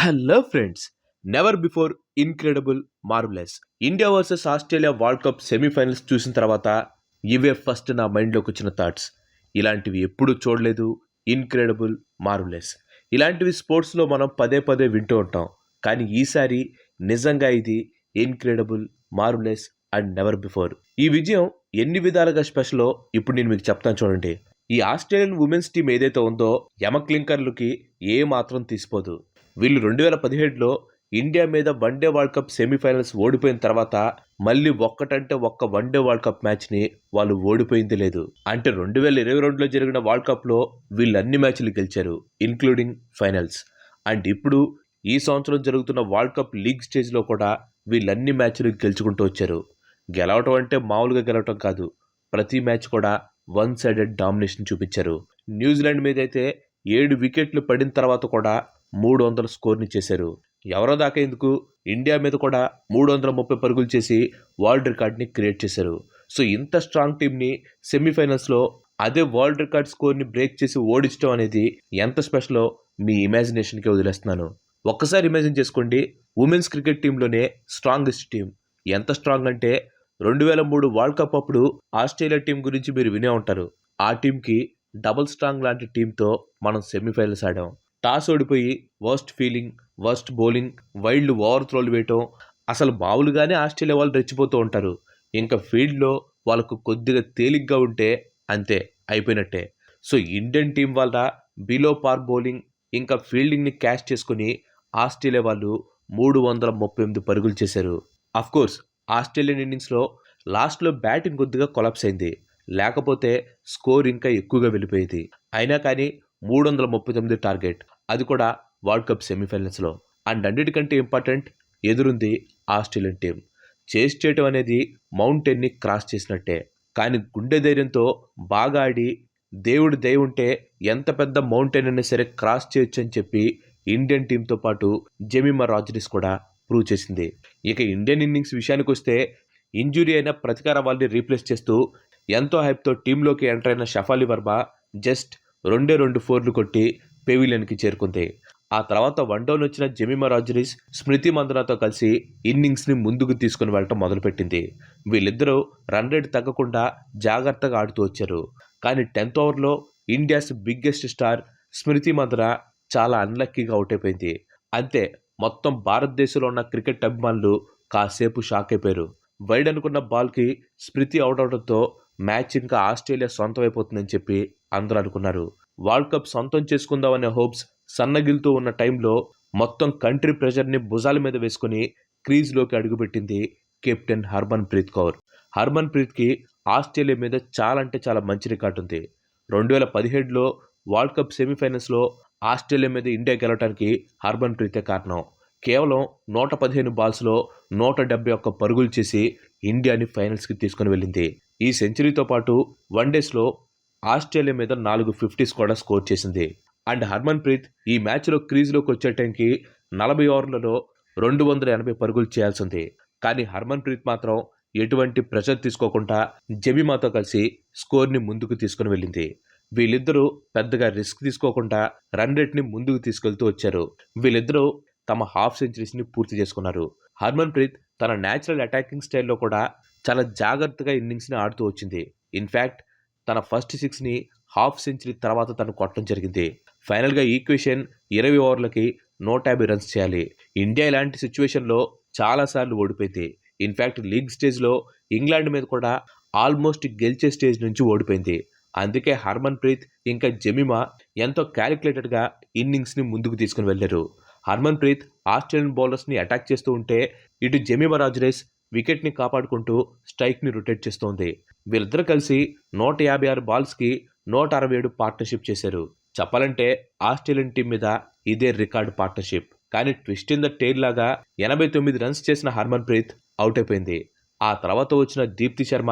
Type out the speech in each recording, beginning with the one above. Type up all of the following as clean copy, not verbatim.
Hello friends, never before incredible marvellous India versus Australia world cup semifinals చూసిన తర్వాత ఇవే first నా మైండ్లోకి వచ్చిన థాట్స్. ఇలాంటివి ఎప్పుడూ చూడలేదు. ఇన్క్రెడిబుల్ మార్వెలస్ ఇలాంటివి స్పోర్ట్స్లో మనం పదే పదే వింటూ ఉంటాం. కానీ ఈసారి నిజంగా ఇది incredible marvellous and never before. ఈ విజయం ఎన్ని విధాలుగా స్పెషలో ఇప్పుడు నేను మీకు చెప్తాను చూడండి. ఈ ఆస్ట్రేలియన్ ఉమెన్స్ టీం ఏదైతే ఉందో యమక్లింకర్లకి ఏ మాత్రం తీసిపోదు. వీళ్ళు 2017లో ఇండియా మీద వన్డే వరల్డ్ కప్ సెమీఫైనల్స్ ఓడిపోయిన తర్వాత మళ్ళీ ఒక్కటంటే ఒక్క వన్డే వరల్డ్ కప్ మ్యాచ్ని వాళ్ళు ఓడిపోయింది లేదు. అంటే 2022లో జరిగిన వరల్డ్ కప్లో వీళ్ళు అన్ని మ్యాచ్లు గెలిచారు, ఇన్క్లూడింగ్ ఫైనల్స్. అండ్ ఇప్పుడు ఈ సంవత్సరం జరుగుతున్న వరల్డ్ కప్ లీగ్ స్టేజ్లో కూడా వీళ్ళన్ని మ్యాచ్లు గెలుచుకుంటూ వచ్చారు. గెలవటం అంటే మామూలుగా గెలవటం కాదు, ప్రతి మ్యాచ్ కూడా వన్ సైడెడ్ డామినేషన్ చూపించారు. న్యూజిలాండ్ మీద అయితే 7 వికెట్లు పడిన తర్వాత కూడా 300 స్కోర్ని చేశారు. ఎవరో దాకా ఎందుకు, ఇండియా మీద కూడా 330 పరుగులు చేసి వరల్డ్ రికార్డ్ని క్రియేట్ చేశారు. సో ఇంత స్ట్రాంగ్ టీంని సెమీఫైనల్స్లో అదే వరల్డ్ రికార్డ్ స్కోర్ని బ్రేక్ చేసి ఓడించడం అనేది ఎంత స్పెషలో మీ ఇమాజినేషన్కి వదిలేస్తున్నాను. ఒక్కసారి ఇమాజిన్ చేసుకోండి, ఉమెన్స్ క్రికెట్ టీంలోనే స్ట్రాంగెస్ట్ టీం. ఎంత స్ట్రాంగ్ అంటే 2003 వరల్డ్ కప్ అప్పుడు ఆస్ట్రేలియా టీం గురించి మీరు వినే ఉంటారు. ఆ టీంకి డబుల్ స్ట్రాంగ్ లాంటి టీంతో మనం సెమీఫైనల్స్ ఆడాం. టాస్ ఓడిపోయి worst feeling, worst bowling, wild over త్రోలు వేయటం, అసలు మామూలుగానే ఆస్ట్రేలియా వాళ్ళు రెచ్చిపోతూ ఉంటారు. ఇంకా ఫీల్డ్లో వాళ్ళకు కొద్దిగా తేలిగ్గా ఉంటే అంతే, అయిపోయినట్టే. సో ఇండియన్ టీం వల్ల బిలో పార్ బౌలింగ్ ఇంకా ఫీల్డింగ్ని క్యాష్ చేసుకుని ఆస్ట్రేలియా వాళ్ళు 338 పరుగులు చేశారు. అఫ్కోర్స్ ఆస్ట్రేలియన్ ఇన్నింగ్స్లో లాస్ట్లో బ్యాటింగ్ కొద్దిగా కొలాప్స్ అయింది, లేకపోతే స్కోర్ ఇంకా ఎక్కువగా వెళ్ళిపోయేది. అయినా కానీ 339 టార్గెట్, అది కూడా వరల్డ్ కప్ సెమీఫైనల్స్లో. అండ్ అన్నిటికంటే ఇంపార్టెంట్, ఎదురుంది ఆస్ట్రేలియన్ టీం. చేస్ చేయటం అనేది మౌంటైన్ని క్రాస్ చేసినట్టే. కానీ గుండె ధైర్యంతో బాగా ఆడి దేవుడి దయ ఉంటే ఎంత పెద్ద మౌంటైన్ అయినా సరే క్రాస్ చేయొచ్చు అని చెప్పి ఇండియన్ టీంతో పాటు జెమిమా రాడ్రిగ్స్ కూడా ప్రూవ్ చేసింది. ఇక ఇండియన్ ఇన్నింగ్స్ విషయానికి వస్తే ఇంజురీ అయిన ప్రతికార వాళ్ళని రీప్లేస్ చేస్తూ ఎంతో హైప్తో టీంలోకి ఎంటర్ అయిన షఫాలి వర్మ జస్ట్ 2 ఫోర్లు కొట్టి పెవిలియన్కి చేరుకుంది. ఆ తర్వాత వన్డౌన్ వచ్చిన జెమిమా రాడ్రిగ్స్ స్మృతి మందనాతో కలిసి ఇన్నింగ్స్ని ముందుకు తీసుకుని వెళ్ళటం మొదలుపెట్టింది. వీళ్ళిద్దరూ రన్ రేట్ తగ్గకుండా జాగ్రత్తగా ఆడుతూ వచ్చారు. కానీ 10th ఓవర్లో ఇండియాస్ బిగ్గెస్ట్ స్టార్ స్మృతి మందన చాలా అన్లక్కీగా అవుట్ అయిపోయింది. అంతే, మొత్తం భారతదేశంలో ఉన్న క్రికెట్ అభిమానులు కాసేపు షాక్ అయిపోయారు. వైడ్ అనుకున్న బాల్కి స్మృతి అవుట్ అవడంతో మ్యాచ్ ఇంకా ఆస్ట్రేలియా సొంతం అయిపోతుందని చెప్పి అందరూ అనుకున్నారు. వరల్డ్ కప్ సొంతం చేసుకుందామనే హోప్స్ సన్నగిలుతూ ఉన్న టైంలో మొత్తం కంట్రీ ప్రెషర్ని భుజాల మీద వేసుకుని క్రీజ్లోకి అడుగుపెట్టింది కెప్టెన్ హర్మన్ ప్రీత్ కౌర్. హర్మన్ ప్రీత్కి ఆస్ట్రేలియా మీద చాలా అంటే చాలా మంచి రికార్డు ఉంది. 2017లో వరల్డ్ కప్ సెమీఫైనల్స్లో ఆస్ట్రేలియా మీద ఇండియా గెలవడానికి హర్మన్ ప్రీతే కారణం. కేవలం 115 బాల్స్లో 171 పరుగులు చేసి ఇండియాని ఫైనల్స్కి తీసుకుని వెళ్ళింది. ఈ సెంచరీతో పాటు వన్డేస్లో ఆస్ట్రేలియా మీద 4 50s కూడా స్కోర్ చేసింది. అండ్ హర్మన్ ప్రీత్ ఈ మ్యాచ్లో క్రీజ్లోకి వచ్చే టైంకి 40 ఓవర్లలో 280 పరుగులు చేయాల్సింది. కానీ హర్మన్ ప్రీత్ మాత్రం ఎటువంటి ప్రెషర్ తీసుకోకుండా జెమిమాతో కలిసి స్కోర్ని ముందుకు తీసుకుని వెళ్ళింది. వీళ్ళిద్దరూ పెద్దగా రిస్క్ తీసుకోకుండా రన్ రేట్ని ముందుకు తీసుకెళ్తూ వచ్చారు. వీళ్ళిద్దరూ తమ హాఫ్ సెంచరీస్ని పూర్తి చేసుకున్నారు. హర్మన్ ప్రీత్ తన న్యాచురల్ అటాకింగ్ స్టైల్లో కూడా చాలా జాగ్రత్తగా ఇన్నింగ్స్ని ఆడుతూ వచ్చింది. ఇన్ఫ్యాక్ట్ తన ఫస్ట్ 6ని హాఫ్ సెంచరీ తర్వాత తను కొట్టడం జరిగింది. ఫైనల్గా ఈక్వేషన్ 20 ఓవర్లకి 150 రన్స్ చేయాలి. ఇండియా ఇలాంటి సిచ్యువేషన్లో చాలాసార్లు ఓడిపోయింది. ఇన్ఫ్యాక్ట్ లీగ్ స్టేజ్లో ఇంగ్లాండ్ మీద కూడా ఆల్మోస్ట్ గెలిచే స్టేజ్ నుంచి ఓడిపోయింది. అందుకే హర్మన్ ప్రీత్ ఇంకా జెమిమా ఎంతో క్యాలిక్యులేటెడ్గా ఇన్నింగ్స్ని ముందుకు తీసుకుని వెళ్ళారు. హర్మన్ ప్రీత్ ఆస్ట్రేలియన్ బౌలర్స్ని అటాక్ చేస్తూ ఉంటే ఇటు జెమిమా రాడ్రిగ్స్ వికెట్ని కాపాడుకుంటూ స్ట్రైక్ని రొటేట్ చేస్తోంది. వీళ్ళిద్దరూ కలిసి 156 బాల్స్కి 167 పార్ట్నర్షిప్ చేశారు. చెప్పాలంటే ఆస్ట్రేలియన్ టీం మీద ఇదే రికార్డ్ పార్ట్నర్షిప్. కానీ ట్విస్ట్ ఇన్ ద టెయిల్ లాగా 89 రన్స్ చేసిన హర్మన్ ప్రీత్ అవుట్ అయిపోయింది. ఆ తర్వాత వచ్చిన దీప్తి శర్మ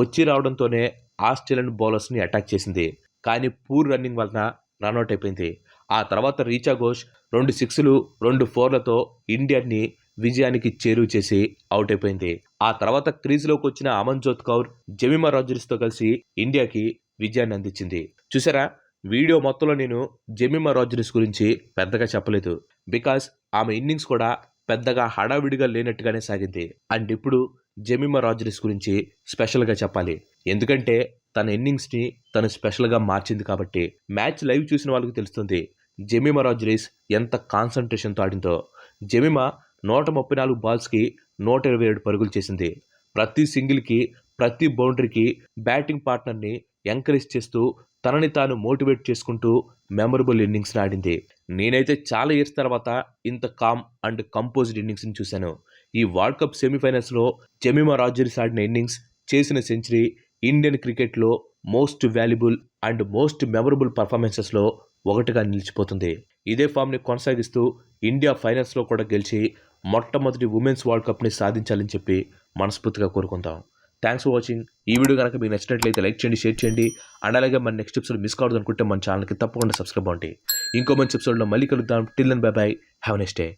వచ్చి రావడంతోనే ఆస్ట్రేలియన్ బౌలర్స్ని అటాక్ చేసింది. కానీ పూర్ రన్నింగ్ వలన రన్అట్ అయిపోయింది. ఆ తర్వాత రీచా ఘోష్ 2 6లు 2 4లతో ఇండియాని విజయానికి చేరువ చేసి అవుట్ అయిపోయింది. ఆ తర్వాత క్రీజ్లోకి వచ్చిన అమన్జోత్ కౌర్ జెమిమా రాడ్రిగ్స్తో కలిసి ఇండియాకి విజయాన్ని అందించింది. చూసారా, వీడియో మొత్తంలో నేను జెమిమా రాడ్రిగ్స్ గురించి పెద్దగా చెప్పలేదు. బికాస్ ఆమె ఇన్నింగ్స్ కూడా పెద్దగా హడావిడిగా లేనట్టుగానే సాగింది. అండ్ ఇప్పుడు జెమిమా రాడ్రిగ్స్ గురించి స్పెషల్గా చెప్పాలి. ఎందుకంటే తన ఇన్నింగ్స్ని తను స్పెషల్గా మార్చింది కాబట్టి. మ్యాచ్ లైవ్ చూసిన వాళ్ళకి తెలుస్తుంది జెమిమా రాడ్రిగ్స్ ఎంత కాన్సన్ట్రేషన్తో ఆడిందో. జెమిమా 134 బాల్స్కి 127 పరుగులు చేసింది. ప్రతి సింగిల్కి, ప్రతి బౌండరీకి బ్యాటింగ్ పార్ట్నర్ని ఎంకరేజ్ చేస్తూ తనని తాను మోటివేట్ చేసుకుంటూ మెమరబుల్ ఇన్నింగ్స్ని ఆడింది. నేనైతే చాలా ఇయర్స్ తర్వాత ఇంత కామ్ అండ్ కంపోజ్డ్ ఇన్నింగ్స్ని చూశాను. ఈ వరల్డ్ కప్ సెమీఫైనల్స్లో జెమిమా రాడ్రిగ్స్ ఆడిన ఇన్నింగ్స్, చేసిన సెంచరీ ఇండియన్ క్రికెట్లో most valuable and most memorable పర్ఫార్మెన్సెస్లో ఒకటిగా నిలిచిపోతుంది. ఇదే ఫామ్ని కొనసాగిస్తూ ఇండియా ఫైనల్స్లో కూడా గెలిచి మొట్టమొదటి ఉమెన్స్ వరల్డ్ కప్ని సాధించాలని చెప్పి మనస్ఫూర్తిగా కోరుకుందాం. Thanks for watching. ఈ వీడియో కనుక మీకు నచ్చినట్లయితే లైక్ చేయండి, షేర్ చేయండి. అండ్ అలాగే మన నెక్స్ట్ ఎపిసోడ్ మిస్ కావద్దు అనుకుంటే మన ఛానల్కి తప్పకుండా సబ్స్క్రైబ్ అవ్వండి. ఇంకో మంచి ఎపిసోడ్లో మళ్ళీ కలుద్దాం. Till then bye bye. Have a nice day.